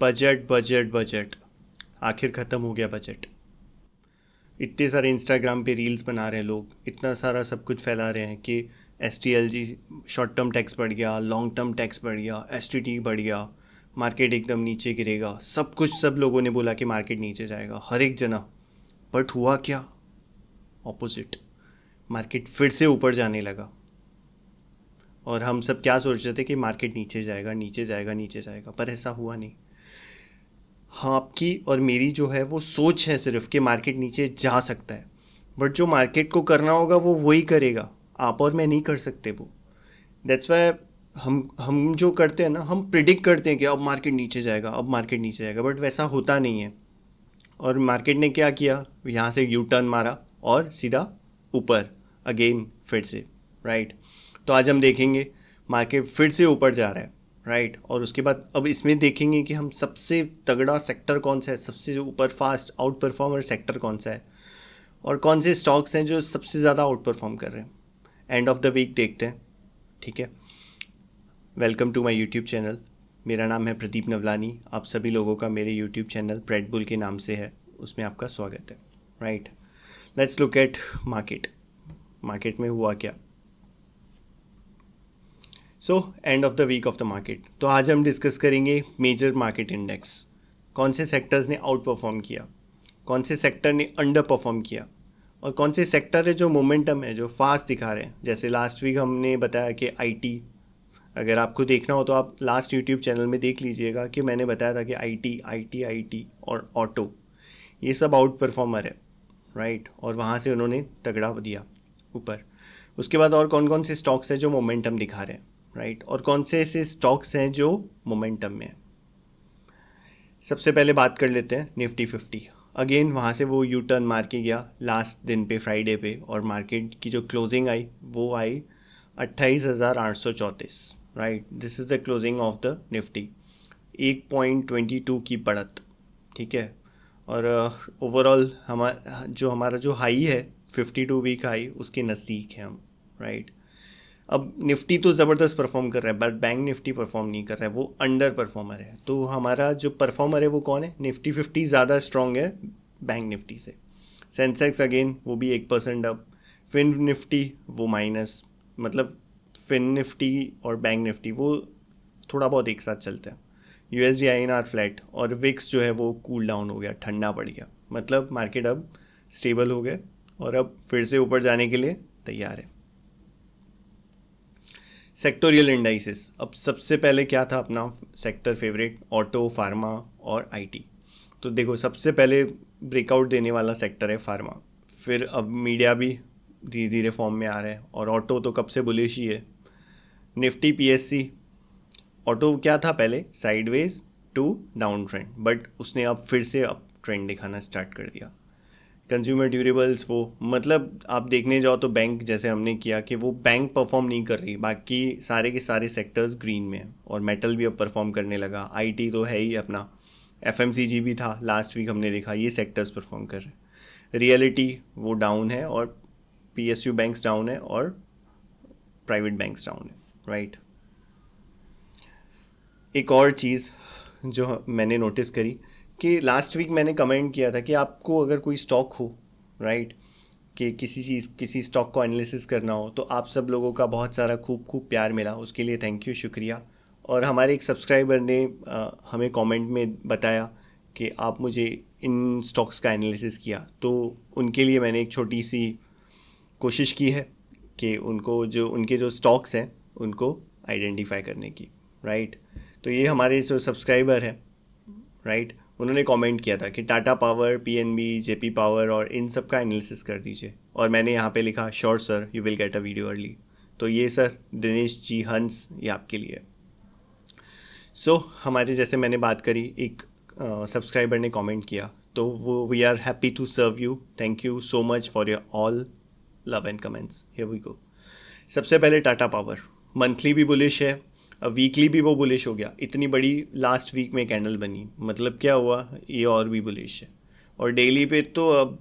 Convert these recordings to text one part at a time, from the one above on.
Budget budget budget, आखिर ख़त्म हो गया बजट। इतने सारे इंस्टाग्राम पे रील्स बना रहे हैं लोग, इतना सारा सब कुछ फैला रहे हैं कि STLG शॉर्ट टर्म टैक्स बढ़ गया, लॉन्ग टर्म टैक्स बढ़ गया, STT बढ़ गया, मार्केट एकदम नीचे गिरेगा, सब कुछ सब लोगों ने बोला कि मार्केट नीचे जाएगा, हर एक जना। बट हुआ क्या? ऑपोजिट, मार्केट फिर से ऊपर जाने लगा। और हम सब क्या सोच रहे थे कि मार्केट नीचे जाएगा नीचे जाएगा नीचे जाएगा, पर ऐसा हुआ नहीं। हाँ, आपकी और मेरी जो है वो सोच है सिर्फ कि मार्केट नीचे जा सकता है, बट जो मार्केट को करना होगा वो वही करेगा, आप और मैं नहीं कर सकते वो। दैट्स वाई हम जो करते हैं ना, हम प्रिडिक्ट करते हैं कि अब मार्केट नीचे जाएगा, अब मार्केट नीचे जाएगा, बट वैसा होता नहीं है। और मार्केट ने क्या किया, यहाँ से यू टर्न मारा और सीधा ऊपर अगेन फिर से, राइट। तो आज हम देखेंगे मार्केट फिर से ऊपर जा रहा है, राइट। और उसके बाद अब इसमें देखेंगे कि हम सबसे तगड़ा सेक्टर कौन सा है, सबसे ऊपर फास्ट आउट परफॉर्मर सेक्टर कौन सा है, और कौन से स्टॉक्स हैं जो सबसे ज़्यादा आउट परफॉर्म कर रहे हैं। एंड ऑफ द वीक देखते हैं, ठीक है। Welcome to my YouTube channel. मेरा नाम है प्रदीप नवलानी। आप सभी लोगों का मेरे यूट्यूब चैनल प्रेड बुल के नाम से है, उसमें आपका स्वागत है, right. Let's look at market. Market में हुआ क्या? So end of the week of the market. तो आज हम डिस्कस करेंगे मेजर मार्केट इंडेक्स, कौन से सेक्टर्स ने आउट परफॉर्म किया, कौन से सेक्टर ने अंडर परफॉर्म किया, और कौन से सेक्टर है जो मोमेंटम है, जो फास्ट दिखा रहे हैं। जैसे लास्ट वीक हमने बताया कि IT, अगर आपको देखना हो तो आप लास्ट यूट्यूब चैनल में देख लीजिएगा कि मैंने बताया था कि IT और ऑटो ये सब आउट परफॉर्मर है, राइट। और वहाँ से उन्होंने तगड़ा दिया ऊपर। उसके बाद और कौन कौन से स्टॉक्स हैं जो मोमेंटम दिखा रहे हैं, राइट, और कौन से ऐसे स्टॉक्स हैं जो मोमेंटम में हैं। सबसे पहले बात कर लेते हैं निफ्टी 50। अगेन वहाँ से वो यू टर्न मार के गया लास्ट दिन पे, फ्राइडे पे, और मार्केट की जो क्लोजिंग आई वो आई 28,834, right. This is the closing of the Nifty. 1.22 की बढ़त, ठीक है। और ओवरऑल हमारा जो हाई है 52 वीक हाई, उसके नज़दीक है हम, राइट। अब निफ्टी तो ज़बरदस्त परफॉर्म कर रहा है, बट बैंक निफ्टी परफॉर्म नहीं कर रहा है, वो अंडर परफॉर्मर है। तो हमारा जो परफॉर्मर है वो कौन है? निफ्टी 50 ज़्यादा स्ट्रॉन्ग है बैंक निफ्टी से। सेंसेक्स अगेन वो भी 1% अप। फिन निफ्टी वो माइनस, मतलब फिन निफ्टी और बैंक निफ्टी वो थोड़ा बहुत एक साथ चलते हैं। USD INR फ्लैट, और विक्स जो है वो कूल डाउन हो गया, ठंडा पड़ गया। मतलब मार्केट अब स्टेबल हो गए और अब फिर से ऊपर जाने के लिए तैयार है। Sectoral indices. अब सबसे पहले क्या था अपना सेक्टर फेवरेट? ऑटो, फार्मा और IT। तो देखो, सबसे पहले ब्रेकआउट देने वाला सेक्टर है फार्मा। फिर अब मीडिया भी धीरे धीरे फॉर्म में आ रहा है, और ऑटो तो कब से बुलिश ही है। निफ्टी PSC, ऑटो क्या था पहले? Sideways to down trend, but उसने अब फिर से अप ट्रेंड दिखाना स्टार्ट कर दिया। कंज्यूमर ड्यूरेबल्स, वो मतलब आप देखने जाओ तो बैंक, जैसे हमने किया कि वो बैंक परफॉर्म नहीं कर रही, बाकी सारे के सारे सेक्टर्स ग्रीन में हैं। और मेटल भी अब परफॉर्म करने लगा। IT तो है ही अपना, FMCG भी था लास्ट वीक हमने देखा, ये सेक्टर्स परफॉर्म कर रहे हैं। रियलिटी वो डाउन है, और PSU बैंक्स डाउन है, और प्राइवेट बैंक्स डाउन है, राइट। एक और चीज़ जो मैंने नोटिस करी कि लास्ट वीक मैंने कमेंट किया था कि आपको अगर कोई स्टॉक हो, राइट, कि किसी स्टॉक को एनालिसिस करना हो, तो आप सब लोगों का बहुत सारा खूब प्यार मिला, उसके लिए थैंक यू, शुक्रिया। और हमारे एक सब्सक्राइबर ने हमें कमेंट में बताया कि आप मुझे इन स्टॉक्स का एनालिसिस किया, तो उनके लिए मैंने एक छोटी सी कोशिश की है कि उनके जो स्टॉक्स हैं उनको आइडेंटिफाई करने की, राइट। तो ये हमारे जो सब्सक्राइबर हैं, राइट, उन्होंने कमेंट किया था कि Tata power, PNB, JP power और इन सब का एनालिसिस कर दीजिए। और मैंने यहाँ पे लिखा, sure sir, you will get a video early. तो ये सर दिनेश जी हंस, ये आपके लिए। सो हमारे जैसे मैंने बात करी, एक सब्सक्राइबर ने कमेंट किया, तो वो we are happy to serve you, thank you so much for your all love and comments. Here we go. सबसे पहले टाटा पावर, मंथली भी बुलिश है, वीकली भी वो बुलिश हो गया। इतनी बड़ी लास्ट वीक में कैंडल बनी, मतलब क्या हुआ, ये और भी बुलिश है। और डेली पे तो अब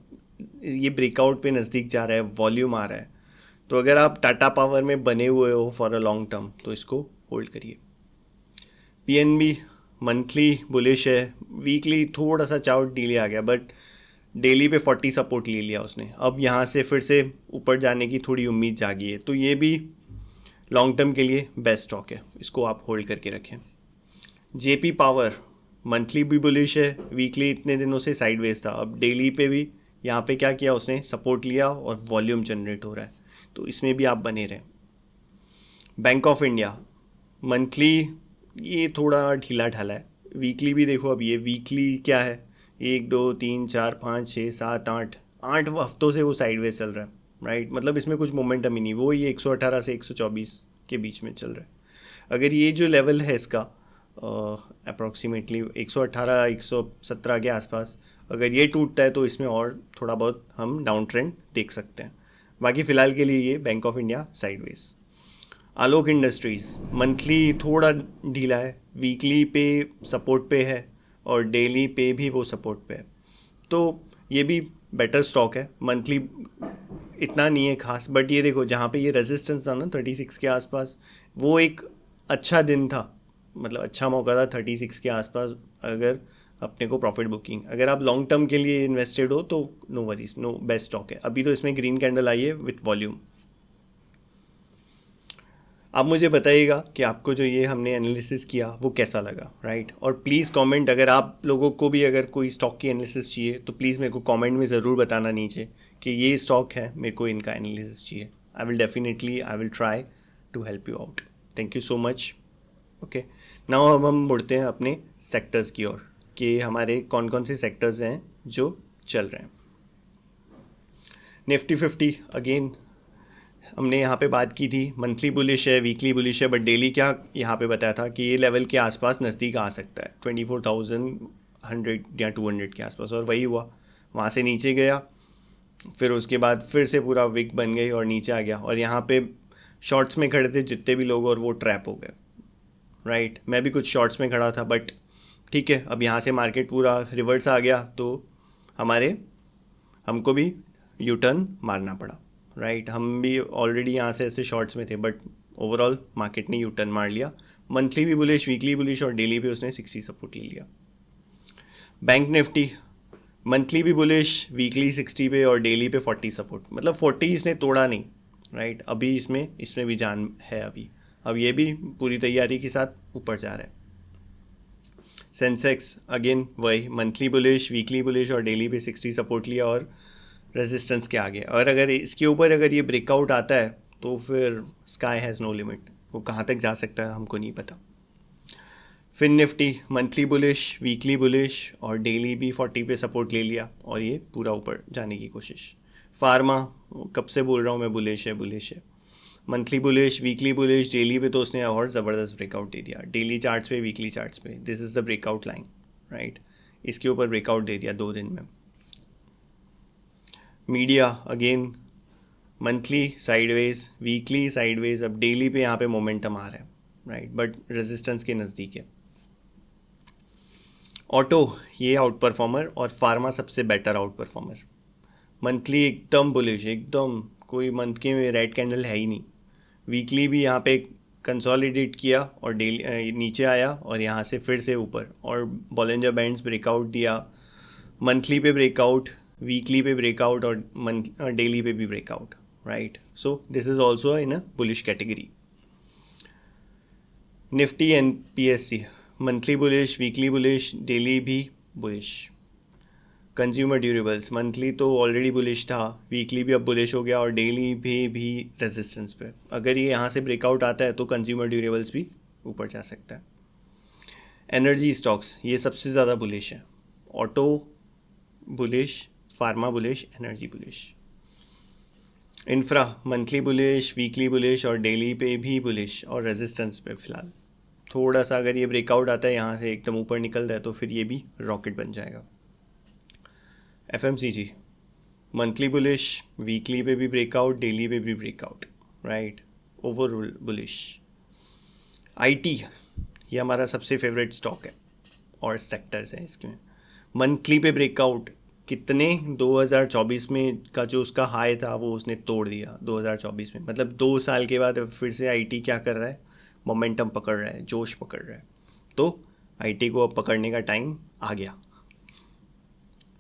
ये ब्रेकआउट पे नज़दीक जा रहा है, वॉल्यूम आ रहा है। तो अगर आप टाटा पावर में बने हुए हो फॉर अ लॉन्ग टर्म, तो इसको होल्ड करिए। PNB मंथली बुलिश है, वीकली थोड़ा सा चाउट डीले आ गया, बट डेली पे 40 सपोर्ट ले लिया उसने। अब यहाँ से फिर से ऊपर जाने की थोड़ी उम्मीद जागी है, तो ये भी लॉन्ग टर्म के लिए बेस्ट स्टॉक है, इसको आप होल्ड करके रखें। जेपी पावर मंथली भी बुलिश है, वीकली इतने दिनों से साइडवेज था, अब डेली पे भी यहाँ पे क्या किया उसने, सपोर्ट लिया और वॉल्यूम जनरेट हो रहा है, तो इसमें भी आप बने रहें। बैंक ऑफ इंडिया मंथली ये थोड़ा ढीला ढाला है, वीकली भी देखो, अब ये वीकली क्या है, 1 2 3 4 5 6 7 8 हफ्तों से वो साइडवेज चल रहा है, राइट। मतलब इसमें कुछ मोमेंटम ही नहीं, वो ये 118 से 124 के बीच में चल रहा है। अगर ये जो लेवल है इसका अप्रॉक्सीमेटली 118 117 के आसपास, अगर ये टूटता है तो इसमें और थोड़ा बहुत हम डाउन ट्रेंड देख सकते हैं। बाकी फ़िलहाल के लिए ये bank of India sideways. Alok industries monthly थोड़ा ढीला है, वीकली पे सपोर्ट पे है और डेली पे भी वो सपोर्ट पे है, तो ये भी बेटर स्टॉक है। मंथली इतना नहीं है खास, बट ये देखो जहाँ पे ये रेजिस्टेंस था ना 36 के आसपास, वो एक अच्छा दिन था, मतलब अच्छा मौका था 36 के आसपास अगर अपने को प्रॉफिट बुकिंग। अगर आप लॉन्ग टर्म के लिए इन्वेस्टेड हो तो no worries, no, best stock है। अभी तो इसमें ग्रीन कैंडल आई है विथ वॉल्यूम। आप मुझे बताइएगा कि आपको जो ये हमने एनालिसिस किया वो कैसा लगा, राइट। और प्लीज़ कमेंट, अगर आप लोगों को भी अगर कोई स्टॉक की एनालिसिस चाहिए तो प्लीज़ मेरे को कमेंट में ज़रूर बताना नीचे कि ये स्टॉक है, मेरे को इनका एनालिसिस चाहिए। I will try to help you out. Thank you so much. Okay, now अब हम मुड़ते हैं अपने सेक्टर्स की ओर कि हमारे कौन कौन से सेक्टर्स हैं जो चल रहे हैं। निफ्टी 50 अगेन हमने यहाँ पे बात की थी, मंथली बुलिश है, वीकली बुलिश है, बट डेली क्या यहाँ पे बताया था कि ये लेवल के आसपास नज़दीक आ सकता है 24,100 या 200 के आसपास, और वही हुआ। वहाँ से नीचे गया, फिर उसके बाद फिर से पूरा विक बन गई और नीचे आ गया, और यहाँ पे शॉर्ट्स में खड़े थे जितने भी लोग और वो ट्रैप हो गए, राइट। मैं भी कुछ शॉर्ट्स में खड़ा था, बट ठीक है, अब यहाँ से मार्केट पूरा रिवर्स आ गया तो हमको भी यू टर्न मारना पड़ा, राइट। हम भी ऑलरेडी यहाँ से ऐसे शॉर्ट्स में थे, बट ओवरऑल मार्केट ने यू टर्न मार लिया। मंथली भी बुलिश, वीकली बुलिश और डेली पे उसने 60 सपोर्ट ले लिया। बैंक निफ्टी मंथली भी बुलिश, वीकली 60 पे और डेली पे 40 सपोर्ट, मतलब 40 इसने तोड़ा नहीं, राइट। अभी इसमें भी जान है, अब ये भी पूरी तैयारी के साथ ऊपर जा रहा है। सेंसेक्स अगेन वही, मंथली बुलिश, वीकली बुलिश और डेली पे 60 सपोर्ट लिया और रेजिस्टेंस के आगे, और अगर इसके ऊपर अगर ये ब्रेकआउट आता है तो फिर स्काई हैज़ नो लिमिट, वो कहाँ तक जा सकता है हमको नहीं पता। फिर Nifty monthly bullish, weekly bullish और डेली भी 40 पे सपोर्ट ले लिया और ये पूरा ऊपर जाने की कोशिश। फार्मा कब से बोल रहा हूँ मैं, बुलिश है, monthly bullish, weekly bullish, daily पे तो उसने और ज़बरदस्त ब्रेकआउट दे दिया, डेली चार्ट्स पे, वीकली चार्ट्स पे, this is the breakout line, right. इसके ऊपर ब्रेकआउट दे दिया 2 दिन में। Media again monthly sideways, weekly sideways, अब डेली पे यहाँ पे मोमेंटम आ रहा है, राइट, बट रेजिस्टेंस के नज़दीक है। ऑटो ये आउट परफॉर्मर और फार्मा सबसे बेटर आउट परफॉर्मर। मंथली एकदम बुलिश, एकदम कोई मंथ के रेड कैंडल है ही नहीं। वीकली भी यहाँ पे कंसोलिडेट किया और डेली नीचे आया और यहाँ से फिर से ऊपर, और बॉलिंजर बैंड्स ब्रेकआउट दिया, मंथली पे ब्रेकआउट, वीकली पे ब्रेकआउट और डेली पे भी breakout, right. So this is also in a bullish category. Nifty and PSC monthly bullish, weekly bullish, daily भी बुलिश। कंज्यूमर ड्यूरेबल्स मंथली तो ऑलरेडी बुलिश था, weekly भी अब बुलिश हो गया और डेली भी रेजिस्टेंस पे। अगर ये यहाँ से ब्रेकआउट आता है तो कंज्यूमर ड्यूरेबल्स भी ऊपर जा सकता है। एनर्जी स्टॉक्स ये सबसे ज़्यादा बुलिश है, auto bullish, pharma bullish, energy bullish. Infra monthly bullish, weekly bullish और डेली पे भी बुलिश और रेजिस्टेंस पे फिलहाल। थोड़ा सा अगर ये ब्रेकआउट आता है यहाँ से एकदम ऊपर निकल रहा है तो फिर ये भी रॉकेट बन जाएगा। एफएमसीजी मंथली बुलिश, वीकली पे भी ब्रेकआउट, डेली पे भी breakout, right, overall bullish. IT ये हमारा सबसे फेवरेट स्टॉक है और सेक्टर्स हैं इसके। मंथली पे ब्रेकआउट कितने 2024 में का जो उसका हाई था वो उसने तोड़ दिया 2024 में, मतलब 2 साल के बाद फिर से आईटी क्या कर रहा है, मोमेंटम पकड़ रहा है, जोश पकड़ रहा है। तो आईटी को अब पकड़ने का टाइम आ गया,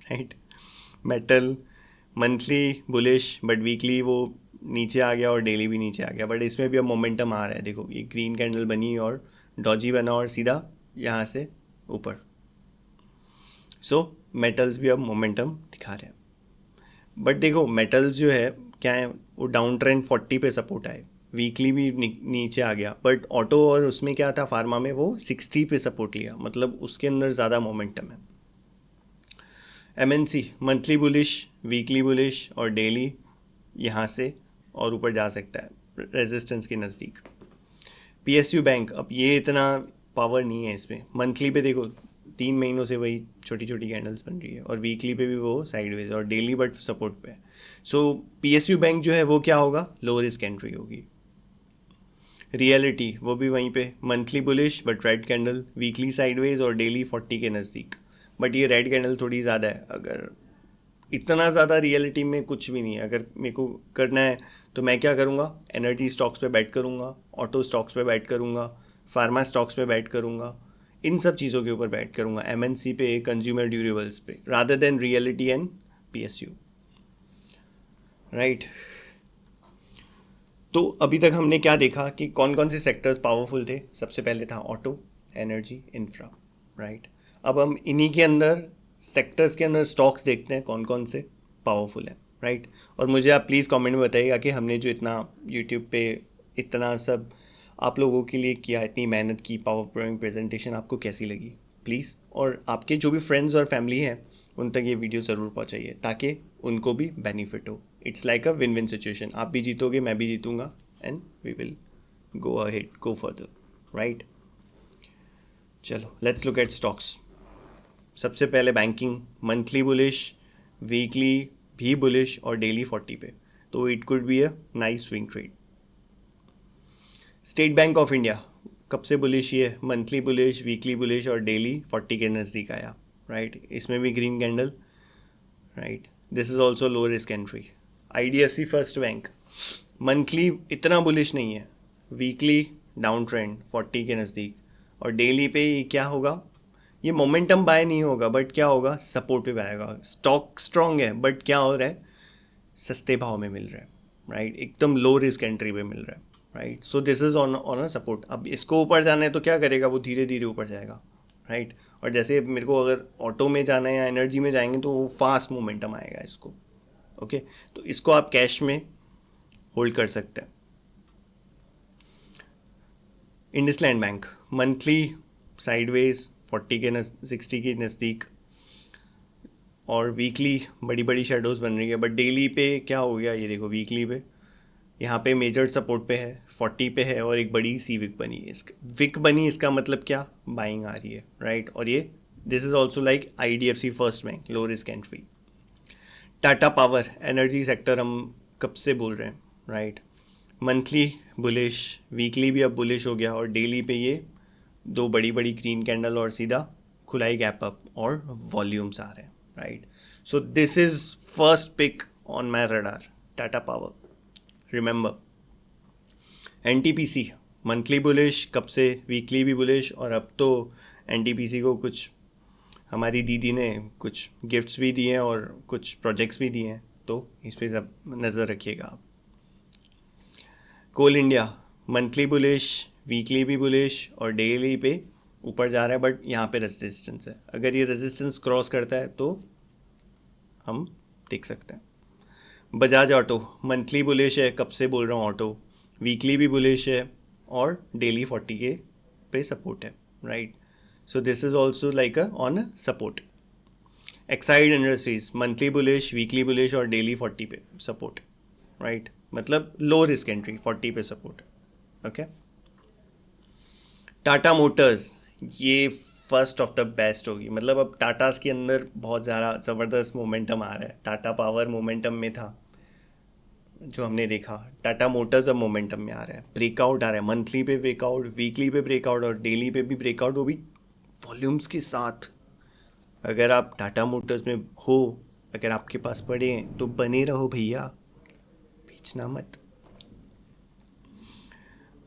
right. Metal monthly bullish but weekly वो नीचे आ गया और डेली भी नीचे आ गया, बट इसमें भी अब मोमेंटम आ रहा है। देखो ये ग्रीन कैंडल बनी और डॉजी बना और सीधा यहाँ से ऊपर। सो मेटल्स भी अब मोमेंटम दिखा रहे हैं। बट देखो मेटल्स जो है क्या है, वो डाउन ट्रेंड 40 पे सपोर्ट आए, वीकली भी नीचे आ गया, बट ऑटो और उसमें क्या था फार्मा में, वो 60 पे सपोर्ट लिया, मतलब उसके अंदर ज़्यादा मोमेंटम है। MNC monthly bullish, weekly bullish और डेली यहाँ से और ऊपर जा सकता है रेजिस्टेंस के नज़दीक। पीएसयू बैंक, अब ये इतना पावर नहीं है इसमें। मंथली पे देखो 3 महीनों से वही छोटी छोटी कैंडल्स बन रही है और वीकली पे भी वो साइडवेज और डेली बट सपोर्ट पे है। सो पीएसयू बैंक जो है वो क्या होगा, लो रिस्क एंट्री होगी। रियलिटी वो भी वहीं पे, monthly bullish but red candle, weekly sideways और डेली 40 के नज़दीक। बट ये रेड कैंडल थोड़ी ज़्यादा है, अगर इतना ज़्यादा रियलिटी में कुछ भी नहीं है। अगर मेरे को करना है तो मैं क्या करूँगा, एनर्जी स्टॉक्स पे बैट करूँगा, ऑटो स्टॉक्स पे बैट करूँगा, फार्मा स्टॉक्स पे बैट करूँगा, इन सब चीज़ों के ऊपर बैट करूँगा, एमएनसी पे, कंज्यूमर ड्यूरेबल्स पे, rather than reality and PSU, right. तो अभी तक हमने क्या देखा कि कौन कौन से सेक्टर्स पावरफुल थे। सबसे पहले था ऑटो, एनर्जी, इंफ्रा, राइट। अब हम इन्हीं के अंदर सेक्टर्स के अंदर स्टॉक्स देखते हैं कौन कौन से पावरफुल है, राइट। और मुझे आप प्लीज़ कमेंट में बताइएगा कि हमने जो इतना यूट्यूब पे इतना सब आप लोगों के लिए किया, इतनी मेहनत की, पावर पॉइंट प्रेजेंटेशन आपको कैसी लगी प्लीज़। और आपके जो भी फ्रेंड्स और फैमिली हैं उन तक ये वीडियो ज़रूर पहुँचाइए ताकि उनको भी बेनिफिट हो। It's like a win win situation, आप भी जीतोगे, मैं भी जीतूंगा, and we will go ahead, go further, right. चलो लेट्स लुक एट स्टॉक्स। सबसे पहले बैंकिंग, मंथली बुलिश, वीकली भी बुलिश और डेली 40 पे, तो it could be a nice swing trade. State Bank of India कब से बुलिश ही है, मंथली बुलिश, वीकली बुलिश और डेली 40 के नज़दीक आया, राइट। इसमें भी green candle, right. This is also low risk entry. IDFC first bank monthly इतना बुलिश नहीं है, वीकली डाउन ट्रेंड 40 के नज़दीक और डेली पे ये क्या होगा, ये मोमेंटम बाय नहीं होगा बट क्या होगा, सपोर्ट पे आएगा। स्टॉक स्ट्रॉन्ग है बट क्या हो रहा है, सस्ते भाव में मिल रहा है, राइट। एकदम लो रिस्क एंट्री पे मिल रहा है, right. So this is on a support. अब इसको ऊपर जाना है तो क्या करेगा, वो धीरे धीरे ऊपर जाएगा, राइट। और जैसे मेरे को अगर ऑटो में जाना है या एनर्जी में जाएंगे तो वो फास्ट मोमेंटम आएगा इसको, ओके। तो इसको आप कैश में होल्ड कर सकते हैं। इंडसलैंड बैंक मंथली साइडवेज 40 के 60 के नज़दीक और वीकली बड़ी बड़ी शेडोज़ बन रही है, बट डेली पे क्या हो गया, ये देखो वीकली पे यहाँ पे मेजर सपोर्ट पे है, 40 पे है और एक बड़ी सी विक बनी है। विक बनी इसका मतलब क्या, बाइंग आ रही है, राइट। और ये this is also like IDFC first bank, low risk entry. Tata power energy sector हम कब से बोल रहे हैं, राइट। मंथली बुलिश, वीकली भी अब बुलिश हो गया और डेली पे ये दो बड़ी बड़ी ग्रीन कैंडल और सीधा खुलाई गैप अप और वॉल्यूम्स आ रहे हैं, right. So this is first pick on my radar, Tata power, remember. NTPC monthly bullish, कब से वीकली भी बुलिश और अब तो एनटीपीसी को कुछ हमारी दीदी ने कुछ गिफ्ट्स भी दिए हैं और कुछ प्रोजेक्ट्स भी दिए हैं, तो इस पर सब नज़र रखिएगा आप। कोल इंडिया मंथली बुलिश, वीकली भी बुलिश और डेली पे ऊपर जा रहा है, बट यहाँ पे रेजिस्टेंस है। अगर ये रेजिस्टेंस क्रॉस करता है तो हम देख सकते हैं। बजाज ऑटो मंथली बुलिश है, कब से बोल रहा हूँ ऑटो, वीकली भी बुलिश है और डेली 40 के पे सपोर्ट है, right. So this is also like on support. Exide industries monthly bullish, weekly bullish और डेली 40 पे सपोर्ट, राइट। मतलब लो रिस्क एंट्री, 40 पे सपोर्ट, ओके। टाटा मोटर्स ये फर्स्ट ऑफ द बेस्ट होगी, मतलब अब टाटास के अंदर बहुत ज़्यादा ज़बरदस्त मोमेंटम आ रहा है। टाटा पावर मोमेंटम में था जो हमने देखा, टाटा मोटर्स अब मोमेंटम में आ रहा है, ब्रेकआउट आ रहा है, मंथली पे ब्रेकआउट, वीकली पे ब्रेकआउट और डेली पे भी ब्रेकआउट, वो भी वॉल्यूम्स के साथ। अगर आप टाटा मोटर्स में हो, अगर आपके पास पड़े हैं तो बने रहो भैया, बेचना मत।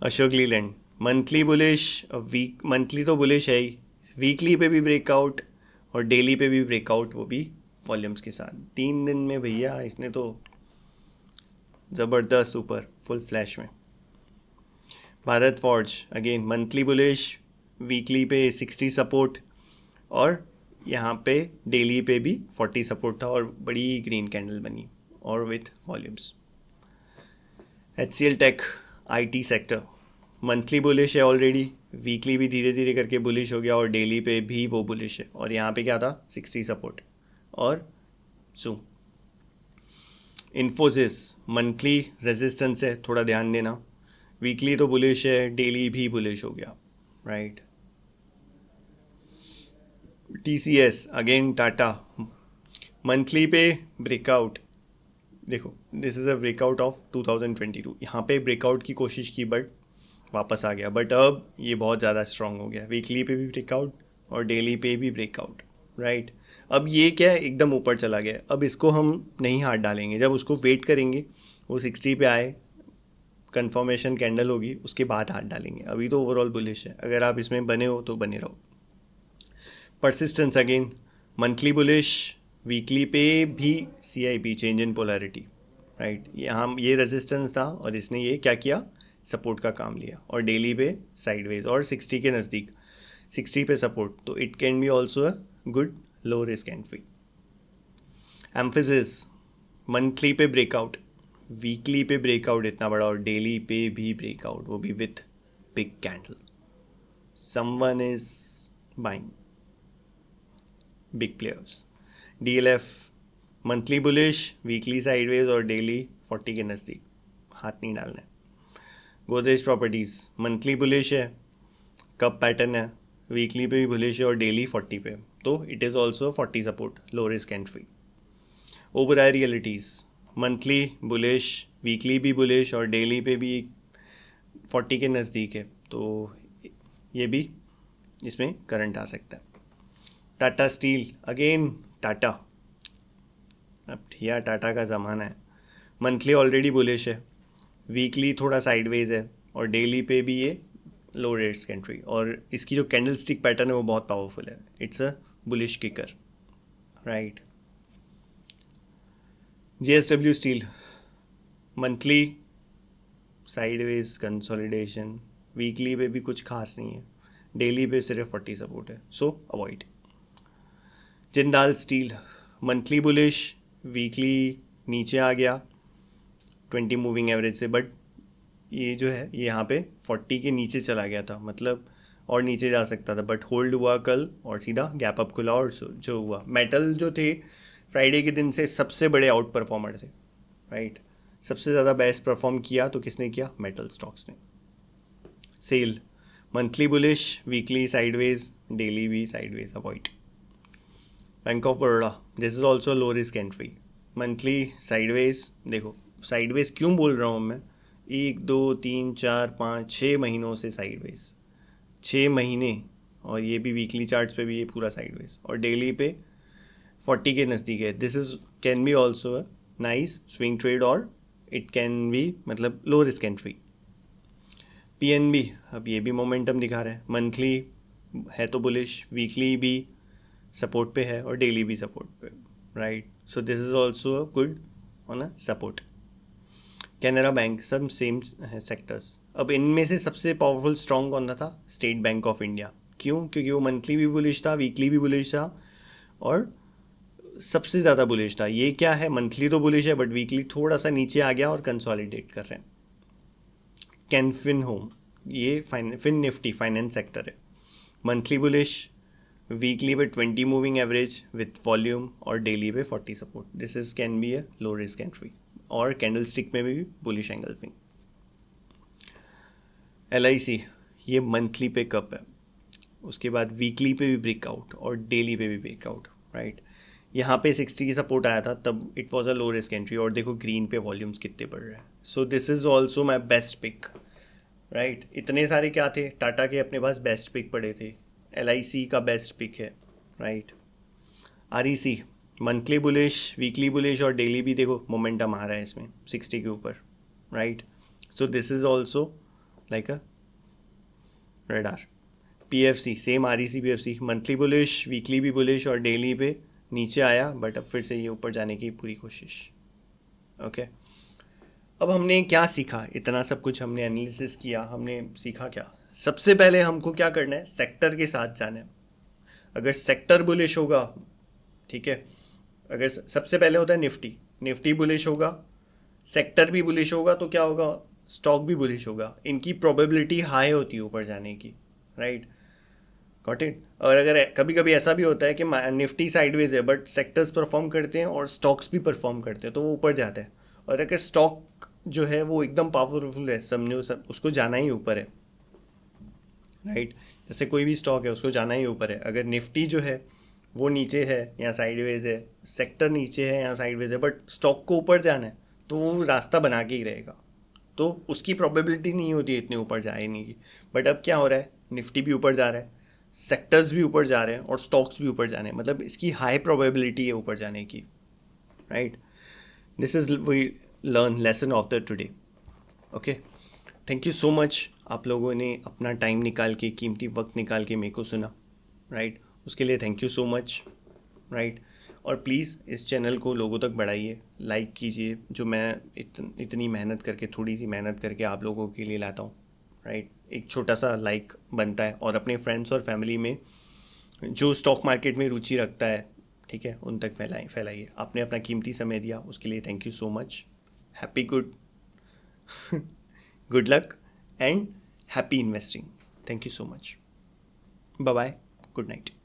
Ashok Leyland monthly bullish, week monthly तो बुलिश है ही, वीकली पे भी ब्रेकआउट और डेली पे भी ब्रेकआउट, वो भी वॉल्यूम्स के साथ। 3 दिन में भैया इसने तो ज़बरदस्त ऊपर फुल फ्लैश में। Bharat forge again monthly bullish, weekly पे 60 सपोर्ट और यहाँ पे डेली पे भी 40 सपोर्ट था और बड़ी ग्रीन कैंडल बनी और with volumes. HCL tech IT sector monthly bullish है ऑलरेडी, वीकली भी धीरे धीरे करके बुलिश हो गया और डेली पे भी वो बुलिश है और यहाँ पे क्या था 60 सपोर्ट और जूम। इन्फोसिस मंथली रेजिस्टेंस है, थोड़ा ध्यान देना, वीकली तो बुलिश है, डेली भी बुलिश हो गया, right. TCS again Tata monthly पे ब्रेकआउट, देखो this is a breakout of 2022, यहाँ पे ब्रेकआउट की कोशिश की बट वापस आ गया, बट अब ये बहुत ज़्यादा स्ट्रांग हो गया, वीकली पे भी ब्रेकआउट और डेली पे भी ब्रेकआउट, राइट। अब ये क्या है, एकदम ऊपर चला गया, अब इसको हम नहीं हाथ डालेंगे, जब उसको वेट करेंगे वो 60 पे आए, कंफर्मेशन कैंडल होगी, उसके बाद हाथ डालेंगे। अभी तो ओवरऑल बुलिश है, अगर आप इसमें बने हो तो बने रहो। Persistence again monthly bullish, weekly पे भी CIP change in polarity, right. यहाँ ये रेजिस्टेंस था और इसने ये क्या किया, सपोर्ट का काम लिया और डेली पे साइडवेज और 60 के नज़दीक, 60 पे सपोर्ट, तो it can be also a good low risk entry. Emphasis monthly पे ब्रेकआउट, वीकली पे ब्रेकआउट इतना बड़ा और डेली पे भी ब्रेकआउट, वो भी with big candle, someone is buying, big players. DLF monthly bullish, weekly sideways और डेली 40 के नज़दीक, हाथ नहीं डालना है। गोदरेज प्रॉपर्टीज़ मंथली बुलिश है, कप पैटर्न है, वीकली पे भी बुलिश है और डेली 40 पे, तो it is also 40 support, low risk entry. Oberoi realities monthly bullish, weekly भी बुलिश और डेली पे भी 40 के नज़दीक है, तो ये भी इसमें करंट आ सकता है। टाटा स्टील अगेन टाटा, अब भैया टाटा का ज़माना है, मंथली ऑलरेडी बुलिश है, वीकली थोड़ा साइडवेज है और डेली पे भी ये लो रिस्क एंट्री, और इसकी जो कैंडल स्टिक पैटर्न है वो बहुत पावरफुल है, it's a bullish kicker, right. JSW steel monthly sideways consolidation, weekly पे भी कुछ खास नहीं है, डेली पे सिर्फ 40 सपोर्ट है, सो avoid. Jindal steel monthly bullish, weekly नीचे आ गया 20 मूविंग एवरेज से, बट ये जो है ये यहाँ पे 40 के नीचे चला गया था, मतलब और नीचे जा सकता था, बट होल्ड हुआ कल और सीधा गैप अप खुला और जो हुआ, मेटल जो थे फ्राइडे के दिन से सबसे बड़े आउट परफॉर्मर थे, राइट। सबसे ज़्यादा बेस्ट परफॉर्म किया तो किसने किया, मेटल स्टॉक्स ने। Sell monthly bullish, weekly sideways, daily भी sideways, avoid. Bank of Baroda this is also low risk entry, monthly sideways, देखो साइडवेज क्यों बोल रहा हूँ मैं, 1 2 3 4 5 6 महीनों से साइडवेज, 6 महीने, और ये भी वीकली चार्ट्स पे भी ये पूरा साइडवेज और डेली पे 40 के नज़दीक है। This is can be also a nice swing trade और इट कैन बी मतलब लो रिस्क एंट्री। PNB अब ये भी मोमेंटम दिखा रहा है, मंथली है तो बुलिश, वीकली भी सपोर्ट पे है और डेली भी सपोर्ट पे, right. So this is also a good on a support. Canara bank, सब सेम है सेक्टर्स। अब इनमें से सबसे पावरफुल स्ट्रॉन्ग कौन था, स्टेट बैंक ऑफ इंडिया। क्यों, क्योंकि वो मंथली भी बुलिश था, वीकली भी बुलिश था और सबसे ज़्यादा बुलिश था। ये क्या है, मंथली तो बुलिश है बट वीकली थोड़ा सा नीचे आ गया और कंसोलिडेट कर रहे हैं। कैनफिन होम, ये फिन निफ्टी फाइनेंस सेक्टर है, मंथली बुलिश, वीकली पे 20 मूविंग एवरेज विथ वॉल्यूम और डेली पे 40 support. This is can be a low risk entry और कैंडल स्टिक में भी बुलिश एंगल्फिंग। LIC ये मंथली पे कप है, उसके बाद वीकली पे भी ब्रेकआउट और डेली पे भी ब्रेकआउट, राइट। यहाँ पे 60 की सपोर्ट आया था, तब it was a low risk entry और देखो ग्रीन पे वॉल्यूम्स कितने बढ़ रहे हैं। So this is also my best pick, right. इतने सारे क्या थे, टाटा के अपने पास बेस्ट पिक पड़े थे, LIC का बेस्ट पिक है, right. REC monthly bullish, weekly bullish और डेली भी देखो मोमेंटम आ रहा है इसमें 60 के ऊपर, right. So this is also like a radar. PFC same REC PFC monthly bullish, weekly भी बुलिश और डेली पे नीचे आया, बट अब फिर से ये ऊपर जाने की पूरी कोशिश। ओके, अब हमने क्या सीखा? इतना सब कुछ हमने एनालिसिस किया, हमने सीखा क्या? सबसे पहले हमको क्या करना है, सेक्टर के साथ जाना है। अगर सेक्टर बुलिश होगा, ठीक है, अगर सबसे पहले होता है निफ्टी, निफ्टी बुलिश होगा, सेक्टर भी बुलिश होगा, तो क्या होगा, स्टॉक भी बुलिश होगा। इनकी प्रोबेबिलिटी हाई होती है ऊपर जाने की, राइट, गॉट इट। और अगर कभी कभी ऐसा भी होता है कि निफ्टी साइडवेज है बट सेक्टर्स परफॉर्म करते हैं और स्टॉक्स भी परफॉर्म करते हैं, तो वो ऊपर जाता है। और अगर स्टॉक जो है वो एकदम पावरफुल है, समझो सब उसको जाना ही ऊपर है, राइट। जैसे कोई भी स्टॉक है उसको जाना ही ऊपर है। अगर निफ्टी जो है वो नीचे है या साइडवेज है, सेक्टर नीचे है या साइडवेज है, बट स्टॉक को ऊपर जाना है, तो वो रास्ता बना के ही रहेगा, तो उसकी प्रोबेबिलिटी नहीं होती है इतने ऊपर जाने की। बट अब क्या हो रहा है, निफ्टी भी ऊपर जा रहा है, सेक्टर्स भी ऊपर जा रहे हैं और स्टॉक्स भी ऊपर जा रहे हैं, मतलब इसकी हाई प्रोबेबिलिटी है ऊपर जाने की, right. This is we learn lesson of the today. Okay, thank you so much, आप लोगों ने अपना टाइम निकाल के, कीमती वक्त निकाल के मेरे को सुना, राइट, उसके लिए thank you so much, right. और प्लीज़ इस चैनल को लोगों तक बढ़ाइए, लाइक कीजिए, जो मैं इतनी मेहनत करके, थोड़ी सी मेहनत करके आप लोगों के लिए लाता हूँ, राइट। एक छोटा सा लाइक बनता है, और अपने फ्रेंड्स और फैमिली में जो स्टॉक मार्केट में रुचि रखता है, ठीक है, उन तक फैलाइए। आपने अपना कीमती समय दिया, उसके लिए thank you so much. Happy good luck and happy investing. Thank you so much. Bye bye, good night.